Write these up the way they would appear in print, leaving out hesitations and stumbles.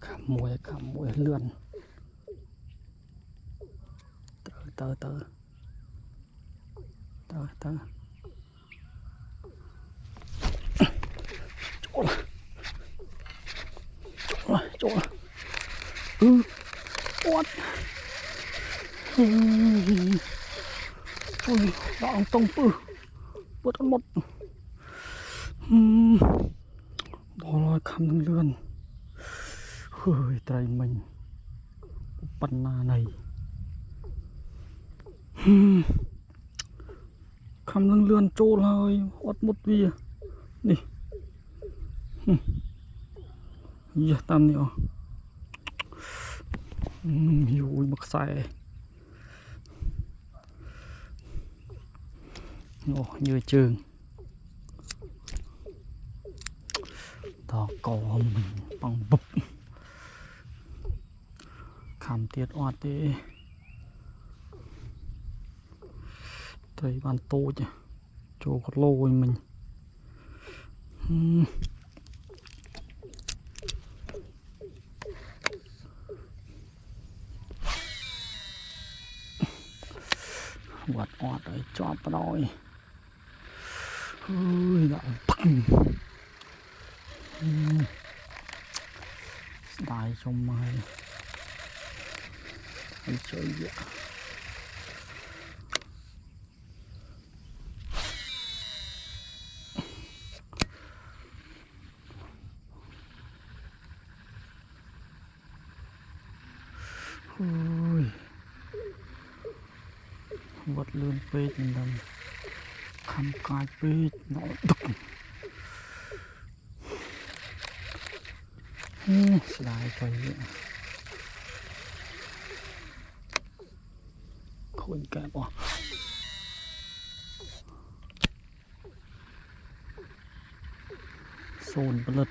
cả mũi lươn tơ chỗ là what ôi đoạn tông bớt một bỏ lòi khăm năng lươn hơi trời mình bắn na này khăm năng lươn trôi hơi ót một vía đi giờ tam nữa hiểu bậc sai như trường tao cò mình bằng bụp khám tiết oát đi thấy bàn tô chứ chỗ có lôi mình quạt oát rồi cho rồi ơi đã đại trong mai đi chơi vậy ôi vật lươn pết nằm khăm cài pết nó đực đại chơi vậy khôi cả bỏ sồn bật lên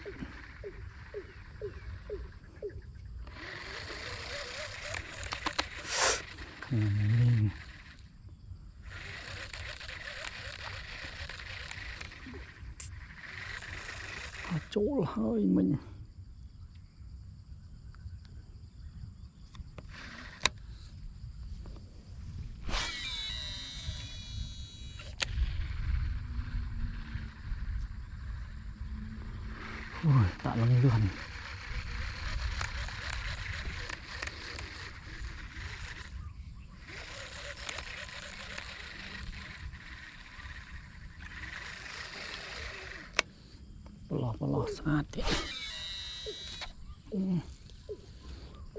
chỗ là hơi mình ôi tạ lăng lươn bỏ sát thế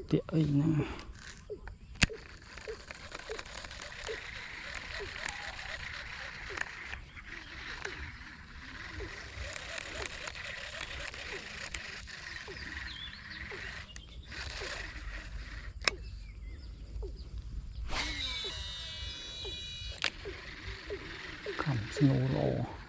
tiện ấy nè khảm snow lò